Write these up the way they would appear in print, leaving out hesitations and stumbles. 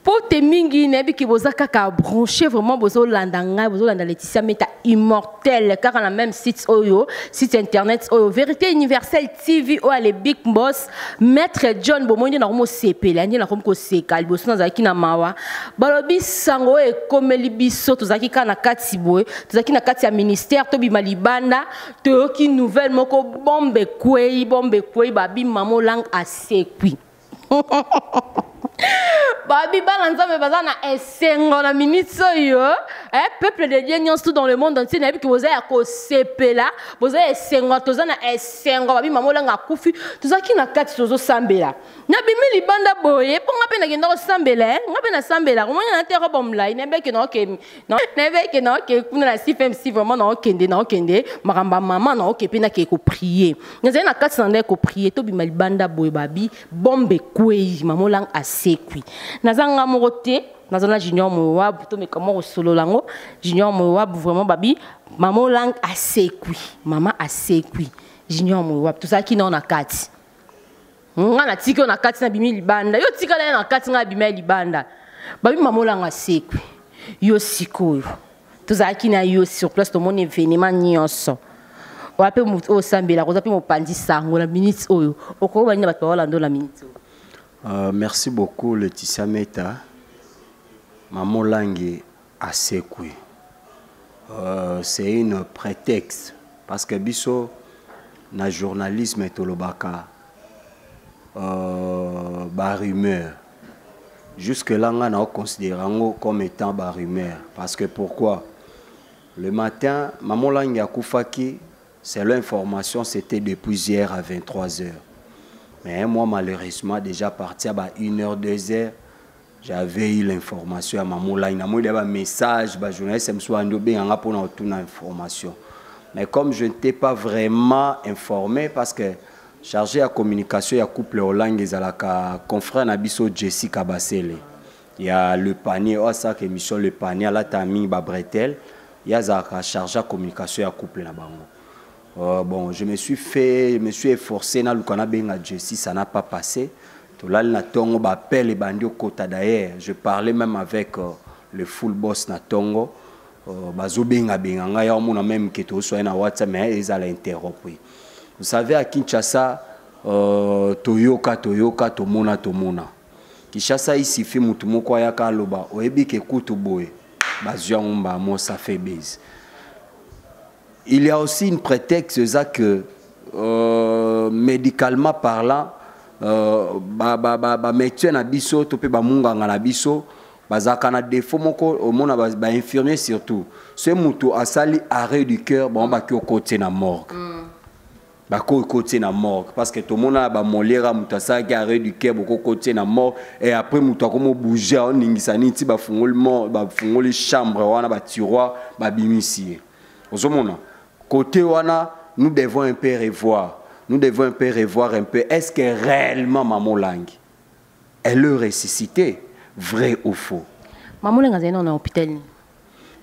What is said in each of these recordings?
Pote mingi nebi ki boza kaka branché vraiment bozo landanga bozo landa Laetitia Meta immortel car on a même site oyo site internet oyo Vérité Universelle TV o ale Big Boss Maître John Bomondi na komo sepela ndi na komo ko sekal boso na zaki na mawa balobi sango e komeli biso tozaki kana kati boy tozaki na kati ya ministère to bima libanda to ki nouvelle moko bombe kwei babi mamo lang asekwi Babi balanza bazana esengo na minitso yo peuple de Dieu nyons tout dans le monde entier nabi ki boza ya ko sepela boza esengo tozana esengo babi mamolanga kufi tozaki na kati tozo sambela nabi mi libanda boye ponga pe na genda ko sambela ngabe na sambela ko mona na terre bomla nebe ke no ke no nebe ke no ke kuna na CFMC vraiment na okende maramba mama na okepe na ke ko prier nzena na kati na ko prier to bi malibanda boye babi bombe kwei mamolang asekwi nazanga morote nazana Junior Mowabu to me comment solo lango Junior Mowabu vraiment babi maman lang asekwi mama asekwi Junior Mowabu tout ça qui na kati ngana tiki na kati na bimi libanda yo tika na kati nga bimi libanda babi maman lang asekwi yo sikoyo tout ça qui na yo sur place to mon événement nyonso wape mu o sambela ko zapi mo pandi sango na minutes oyo okoko banya bato balando la minutes. Merci beaucoup Laetitia Meta. Maman langue asekwi. C'est une prétexte parce que biso na journalisme tolobaka ba rumeur. Jusque là on a considéré comme étant ba rumeur parce que pourquoi le matin maman langue akufaki c'est l'information c'était depuis hier à 23h. Mais moi, malheureusement, déjà parti à 1h, 2h, j'avais eu l'information à maman là. Il y a un message, un journaliste me soit endobé en rapport à toute l'information. Mais comme je n'étais pas vraiment informé, parce que chargé à communication, il y a couple Hollande, il y a un confrère Nabiso Jessica Bassele. Il y a le panier, ça que émission le panier, là, Tami Babretel. Il y a un chargé à communication, il y a couple là-bas. Bon, je me suis efforcé na lukana benga Jessie, ça n'a pas passé. Tout là na tongo ba appelle les bandits au kota d'ailleurs. Je parlais même avec le full boss na tongo. Bazo benga nga ya mona même que to soit na WhatsApp mais ils allaient interrompre. Vous savez à Kinshasa toyoka tomona. Kinshasa ici fi mutu moko ya kaloba oyebi ke kutu boye. Bazia ngomba mo ça fait bise. Il y a aussi une prétexte que médicalement parlant, médecin na biso to pe ba munganga na biso bazaka na défaut moko au monde ba infirmier surtout. Ce mutu asali arrêt du cœur bon ba ki côté na morgue. Ba ko côté na morgue parce que tout le monde ba molera mutu asali arrêt du cœur boko côté na morgue et après mutu akomo bouger on ningisani ti ba fungoli mort ba fungoli chambre wana ba tiroir ba bimisi. Ozomona côté wana, nous devons un peu revoir. Nous devons un peu revoir un peu. Est-ce que réellement Maman Lang, elle est ressuscitée, vrai ou faux? Maman Lang est dans l'hôpital.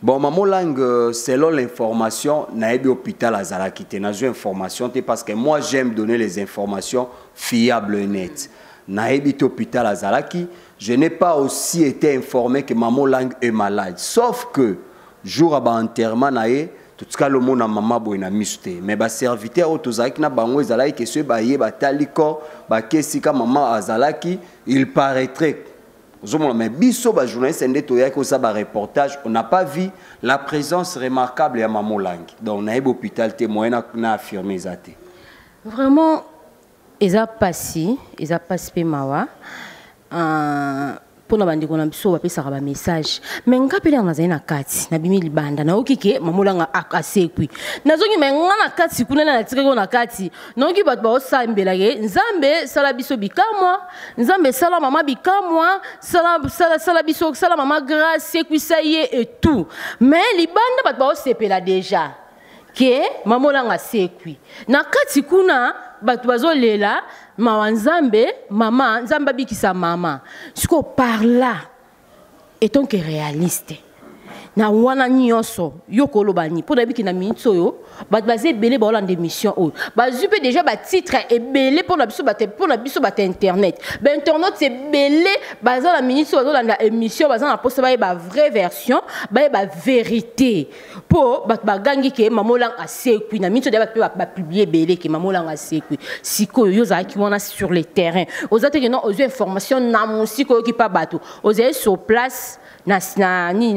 Bon, Maman Lang, selon l'information, n'a pas hôpital à Zalakite. N'a pas information parce que moi j'aime donner les informations fiables et nettes. N'a pas hôpital à Zalaki. Je n'ai pas aussi été informé que Maman Lang est malade. Sauf que jour à l'enterrement, tout ce que le monde a maman boina misté mais ba serviteur autozaki na bango ezalaki que ce baye bataliko ba kesika maman azalaki il paraîtrait mais biso ba journaliste ndeto ya ko sa ba reportage on n'a pas vu la présence remarquable ya Maman Lang donc on a eu hôpital témoin na affirmé zate vraiment eza passé mawa pour bandi ko na biso bapesa ba message mais ngapeli na zaina kati na bimi libanda na okike mamolanga akasekwi nazongi menga na kati kuna na tikeko na kati noki bato ba osambela ke nzambe sala biso bikamwa nzambe sala mama bikamwa sala biso sala mama grâce kwisa ye et tout mais libanda bato ba osepela déjà que mamolanga sekui na kati kuna batu bazolela mawanzambe mama nzamba bikisa mama siko par là étant que réaliste na wana nyonso yokolo bani pour dabiki na minso yo bat basé belé ba holande émission o ba zupe déjà ba titre et belé pour la biso ba internet ba internet c'est belé baza la minso bazo la émission baza na poste ba vraie version ba vérité pour ba gangi ke mamolang a sekui na minso ba publier belé ke mamolang a sekui siko yo za ki wana sur le terrain aux autres non aux informations na musiko ki pa bato aux sur place na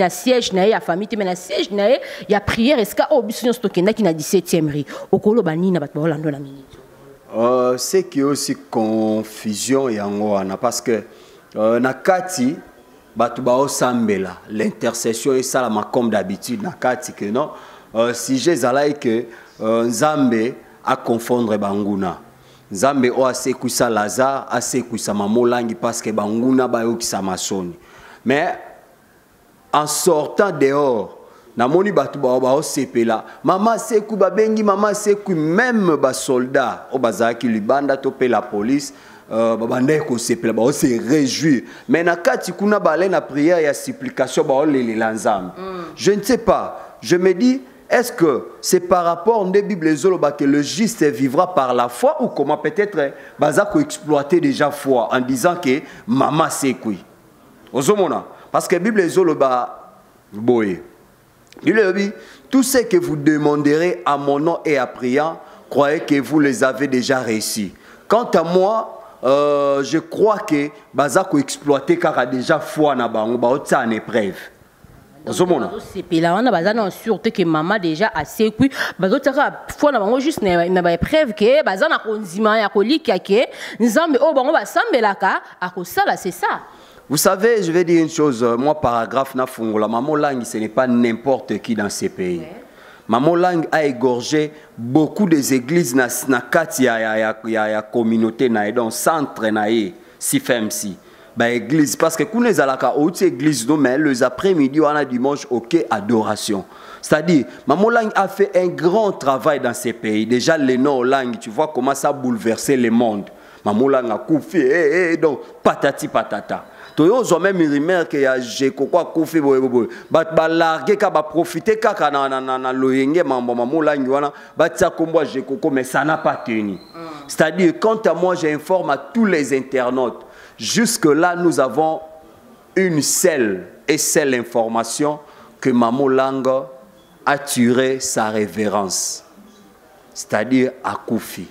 siège na ya famille mais na siège na ya prière est-ce que obiso stokenda ki na 17e ri okolo bani na bato holando na minute c'est qui aussi confusion yango wana parce que na kati bato ba osambela l'intercession et ça la comme d'habitude na kati que non si j'ai alai que nzambe a confondre banguna nzambe o asekuisa Lazare asekuisa mamolangi parce que banguna ba yokisa masoni mais en sortant dehors, namoni batu ba osepela mama seku babengi mama seku même ba soldat o bazaki libanda topé la police babanda ko sepela ba se réjouir mais na kati kuna balé na prière ya supplication ba olele lanzam je ne sais pas je me dis est-ce que c'est par rapport à la Bible que le juste vivra par la foi ou comment peut-être bazako exploiter déjà foi en disant que mama seku ozomona parce que la Bible est boy. Tout ce que vous demanderez à mon nom et à priant, croyez que vous les avez déjà réussi. Quant à moi, je crois que Bazako exploité car a déjà foi na bango ba otsa en épreuve. C'est là on a bazana sûreté que maman déjà assez kui bazotaka foi na bango juste na ba épreuve que bazana konzima ya kolika ke nzambe o bango ba sambelaka akosala c'est ça. Vous savez, je vais dire une chose, moi, paragraphe na fungola, Maman Langue, ce n'est pas n'importe qui dans ces pays. Ouais. Maman Langue a égorgé beaucoup des églises na kati ya communauté na donc centre na si femsi. Ba église parce que kuna zalaka autre église non mais les après-midi on a dimanche OK adoration. C'est-à-dire Maman Langue a fait un grand travail dans ces pays. Déjà les noms langue, tu vois comment ça a bouleversé le monde. Maman Langue a coupé donc patati patata. Toyo zo même rumeur que ya jeko kwa kofi boye ba larguer ka ba profiter kaka na loyenge mambo mamolangi wana ba tia kombo jeko ko mais ça n'a pas tenu. C'est-à-dire quant à moi j'informe à tous les internautes jusque là nous avons une seule information que Mamolang a tiré sa révérence. C'est-à-dire à Koufi.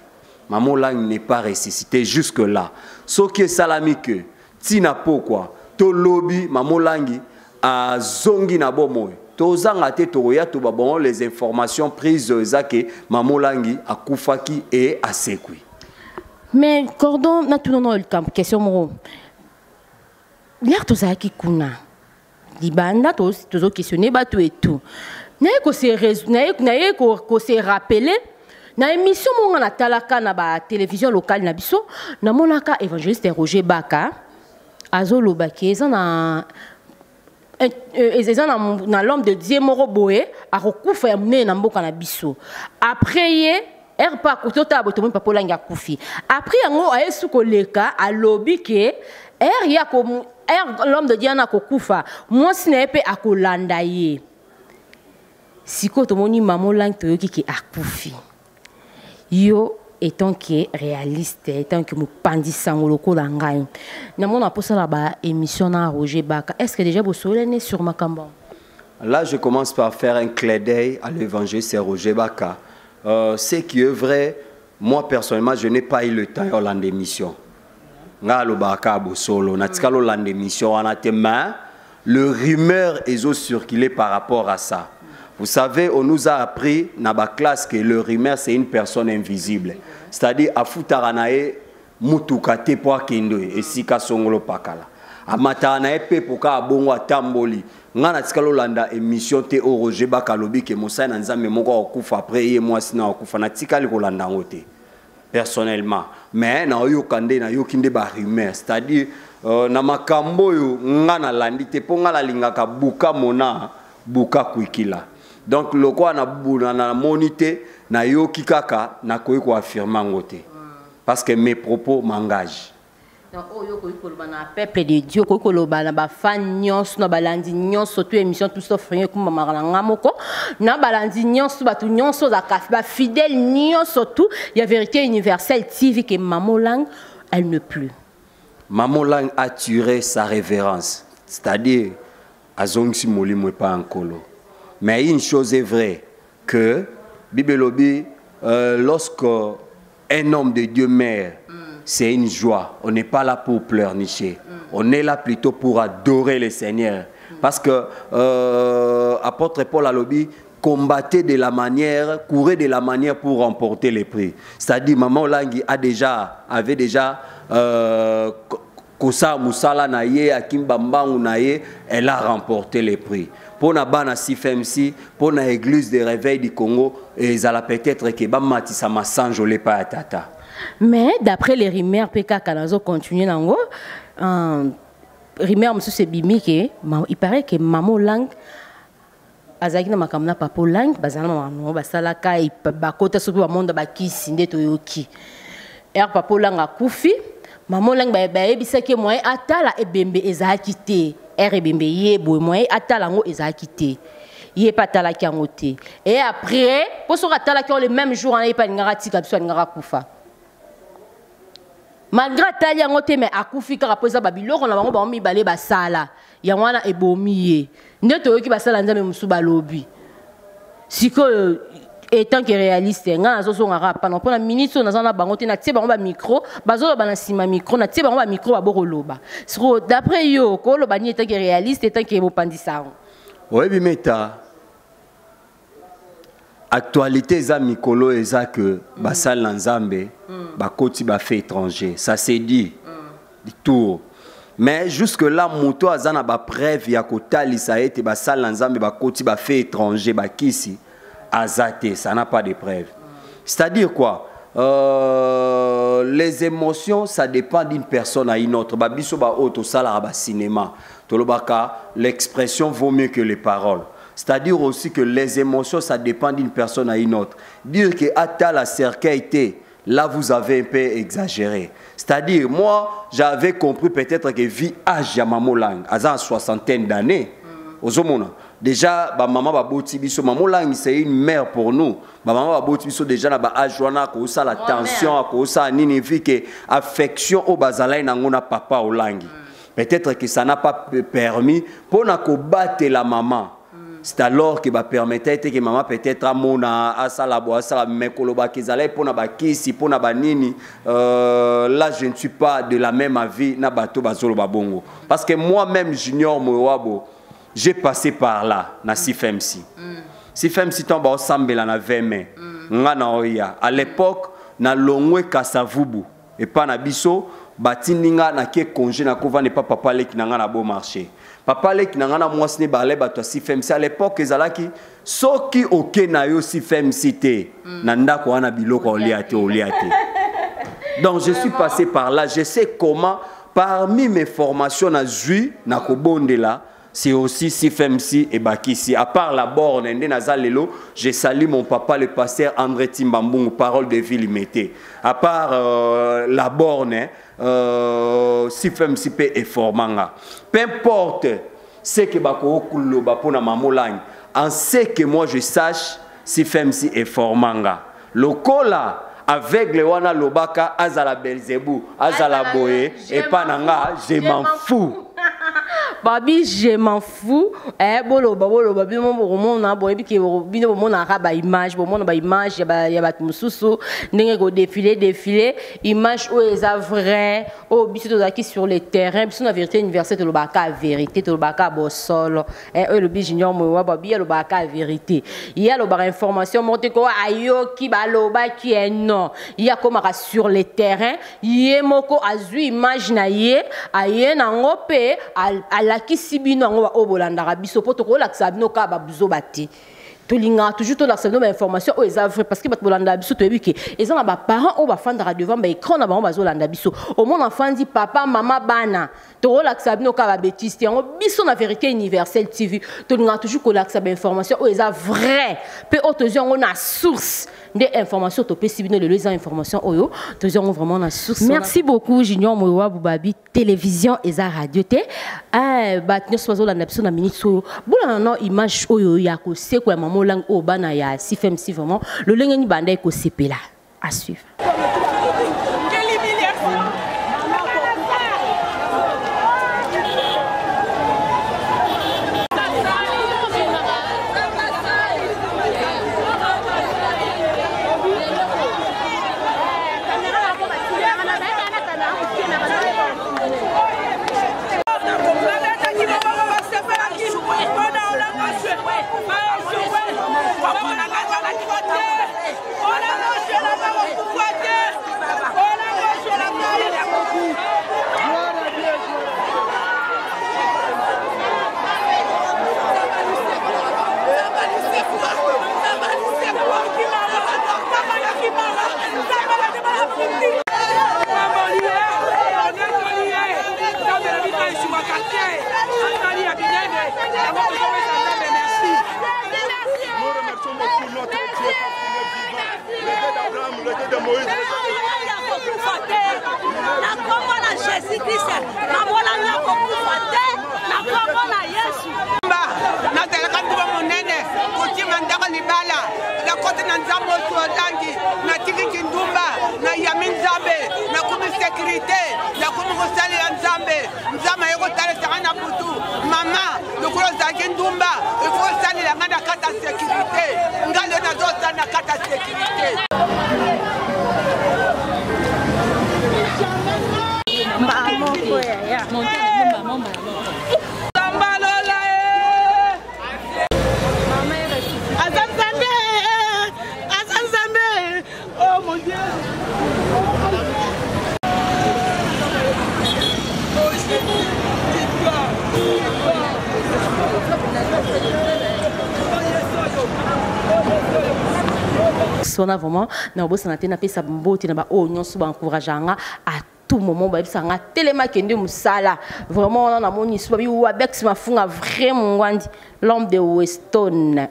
Mamolang n'est pas ressuscité jusque là. Ce qui est salami que tina pourquoi to lobby mamolangi a zongi na bomoy to zanga te to ya to babon les informations prises zake mamolangi a kufaki et a sekui mais cordon na tout non le camp question mo l'air to zaki kuna libanda to zo questionner ba tout et tout na ko se na ko se rappeler na émission mo na talaka na ba télévision locale na biso na monaka évangéliste Roger Baka Azolo Baké, na l'homme de Dieu moro boé a recouvert ya mné na mboka na biso. Après yé pas kotota botomo papa langa kufi. Après yango a yesu koleka a lobi ke ya ko l'homme de Dieu na kokufa. Moi sinepe akolanda ye. Siko tomoni mamolang toyoki ke akufi. Yo étant que réaliste, étant que Mupandisa Moloko Langai. Namon a posé la émission à Roger Baka. Est-ce que déjà vous soulez sur Macambon? Là, je commence par faire un clin d'œil à l'évangile, c'est Roger Baka. Ce qui est vrai, moi personnellement, je n'ai pas eu le temps de l'émission. Le rumeur est circulé par rapport à ça. Vous savez, on nous a appris dans la classe que le rumeur, c'est une personne invisible. C'est-à-dire, à Futaranae, Mutukate Poakendo, et Sika Songolo Pakala. À Matanae, Pepoka, Bongo, Tamboli. Ngana Tikalo Landa, émission Te Roger Bakalobi, que Moussa Nanzame Moko Okufa, après, et moi, sinon, Okufa, Natikali Rolanda Ote. Personnellement. Mais, na Oyokande, na Yokinde ba rumeur. C'est-à-dire, na Makambo, Ngana Landi, Te Ponga la Lingaka, Buka Mona, Buka Kwikila. Donc le quoi na monité na yo kikaka na ko affirmer ngoté parce que mes propos m'engagent. Donc oyo ko na peuple de Dieu ko loba na ba fan nyonso na balandi nyonso to émission tout sauf rien ko mamalanga moko na balandi nyonso batu nyonso za kafi ba fidèle nyonso tout il y a vérité universelle TV que Maman Lang elle ne plus. Maman Lang a tiré sa révérence, c'est-à-dire azongsi molimo pas en colo. Mais une chose est vraie que Bibelobi lorsque un homme de Dieu meurt, c'est une joie. On n'est pas là pour pleurnicher. On est là plutôt pour adorer le Seigneur. Parce que apôtre Paul Alobi combattait de la manière, courait de la manière pour remporter les prix. C'est-à-dire Maman Lang avait déjà Kosa Moussala Naye, Akim Bambangu Naye, elle a remporté les prix. Pour la bana CFMC, pour l'église de réveil du Congo, et ça peut-être que Bamati ça m'a sanjolé pas à tata. Mais d'après les rumeurs, PK Kanazo continue nango. Rumeur monsieur c'est bimike, il paraît que Maman Lang azaki na makamna Papa Lang, bazana mama basala kai bakota sopi ba monde ba kisinde toyoki. Papa Lang a kufi, Maman Lang ba ebisaki moyen atala ebembe ezaki te. Ebembe yebo moyen atala ngo ezaki te. Yé pas tala ki yango te. Et après, pour so atala ki le même jour on pas ngara tika biso ngara kufa. Malgré tali yango te mais akufi ka poza babiloko na bango ba mibale basala. Yango wana ebomiye. Ndeto yoki basala nzambe musu balobi. Siko étant que réaliste nga nazo so ngara pa non pona minute na zana bango te na tie bango ba micro bazo ba na sima micro na tie bango ba micro ba bokoloba. Siko d'après yo ko lo bani étant que réaliste étant que bopandisa. Oui bimeta actualité za mikolo eza que basal nzambe bakoti ba fait étranger ça c'est dit du tour mais jusque là moto azana ba preuve ya kotalisa ete basal nzambe bakoti ba fait étranger bakisi azate ça n'a pas de preuve c'est-à-dire quoi les émotions ça dépend d'une personne à une autre babiso ba auto sala ba cinéma tolobaka l'expression vaut mieux que les paroles. C'est-à-dire aussi que les émotions, ça dépend d'une personne à une autre. Dire que Atta la cercueil, là vous avez un peu exagéré. C'est-à-dire, moi, j'avais compris peut-être que vie âge ya Maman Lang, à une soixantaine d'années. Déjà, maman baboti biso, Maman Lang, c'est une mère pour nous. Maman baboti biso déjà na ba âge wana ko ça la tension, ko ça nini vie que affection au bazalai nangona papa au langi. Peut-être que ça n'a pas permis pour na ko battre la maman. C'est alors que va permettre que maman peut-être à mon à salabo à salam mais koloba kizalai pour na bakisi pour na banini là je ne suis pas de la même avis na bato bazolo babongo parce que moi-même junior Mowabo j'ai passé par là na CFMC. CFMC tombe ensemble na 20 mai ngana oya à l'époque na longwe kasavubu et pas na biso batininga na ke congé na kova ne pas papa leki na ngana beau marché. Papa leki na ngana mwasni balé bato CFMC à l'époque ezalaki soki oké na yo CFMC te na ndako wana biloko oliate. Donc je suis passé par là, je sais comment parmi mes formations na zui na kobondela c'est aussi CFMC et Bakissi. À part la borne, je salue mon papa, le pasteur André Timbambung, parole de vie limitée. À part la borne, CFMC et Formanga. Peu importe ce que Maman Lang, en ce que moi je sache, CFMC et Formanga. Le cola avec le wana lobaka, azala Belzebou, azala Boé, et pananga, je m'en fous. Babi, je m'en fous. Bolo, babi, mon aboye, puis bino mon araba image, mon ba image, ya bat mususu, n'engue go défilé, image où est vrai, oh biso tozaki sur le terrain, biso na vérité universelle to lobaka vérité, to lobaka bosolo. Le bi junior mo babi ya lobaka vérité. Il y a lobaka information monte ko ayo ki baloba ki est non. Il y a comme sur le terrain, yemoko azui image na ye, aye na ngope à la kisibino ngo obolanda biso poto ko la sabino ka babuzo bati tolinga toujours to la semaine information o eza vrai parce que bato bolanda biso to ebiki eza na ba parents o ba fandra devant ba écran na ba bazolanda biso au monde enfant dit papa maman bana to relaxa bino ka ba bêtise yango biso na vérité universelle TV tolinga toujours ko laxa ba information o eza vrai pe o to zongo na source des informations to pesi bino les informations oyo to zongo vraiment na source. Merci beaucoup Junior Moyowa Bubabi télévision eza radio te ba nyos bazolanda biso na minute so bola na image oyo ya ko seko ya maman lang o bana ya CFMC vraiment le lenge ni banda ko sepela à suivre. sona vraiment na bossa na tena pesa mboti na ba o nyonso ba encourageanga à tout moment ba bisanga telema kende musala vraiment on a moni so bi wa bex mafunga vraiment ngwandi l'homme de Weston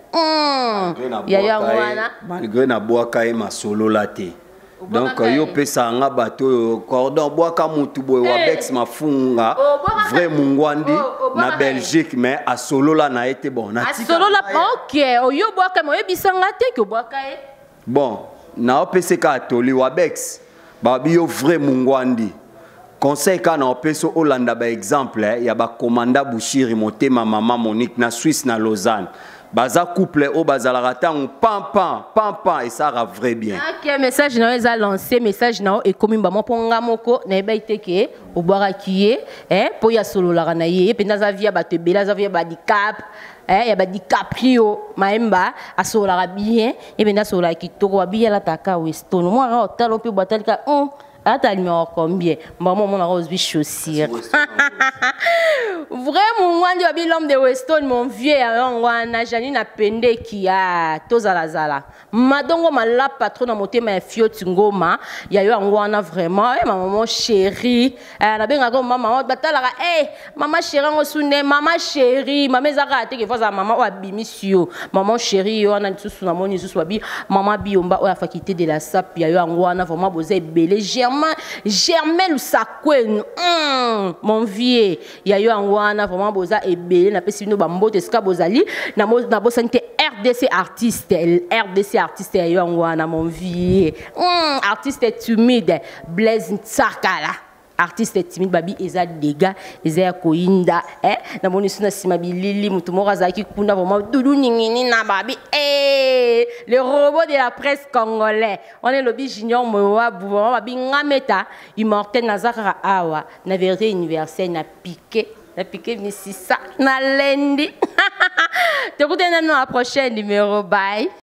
ya ya ngwana malgré na boaka e masolo laté donc yo pesa nga bato cordon boaka mutu boy wa bex mafunga vrai mungwandi na Belgique mais à solo la na été bon na solo la OK yo boaka mo bisanga te que boaka e bon na opese ka toli wa bex babi yo vrai mungwandi conseil ka na opeso Olanda ba exemple ya ba commanda Bushiri motema mama Monique na Suisse na Lausanne baza couple o bazala ratang pam et ça ra vrai bien. OK message na eza lancé message na e komi ba moponga moko na eba iteke o boara kiye po ya solo la na ye pe na via ba te bela za via ba handicap ya ba DiCaprio maemba asola bien e benda sola kitoko wa bien la taka Weston moi ra hôtel pe botalika attends numéro combien maman mon rose bi chaussure vraiment moi ndi l'homme de Weston mon vieux wana Janine apende ki a tozala zala madongo mala patron na motema ya fioti ngoma ya yo ngwana vraiment maman chérie na benga ko maman batala maman chérie ngosune maman chérie maman zaka te ke faza maman o abimisio maman chérie yo na tsusu na moni tsusu abi maman biomba o ya faculté de la SAP ya yo ngwana vraiment boza belé Germain Sakwen mon vieux ya yo ngwana vraiment boza ebele na pesi no bambote ska bozali na bosante RDC artiste ya yo ngwana mon vieux artiste timide Blaise Ntsakala artiste timide babi eza dega eza ya koinda na moni suna sima bilili mutu moko azaki kuna vraiment dudu ningini na babi le robot de la presse congolais on est lobby Junior Moyowa vraiment babi ngameta immortel nazaka awa na vérité universelle na piqué misisa na lendi te kutena na prochain numéro bye.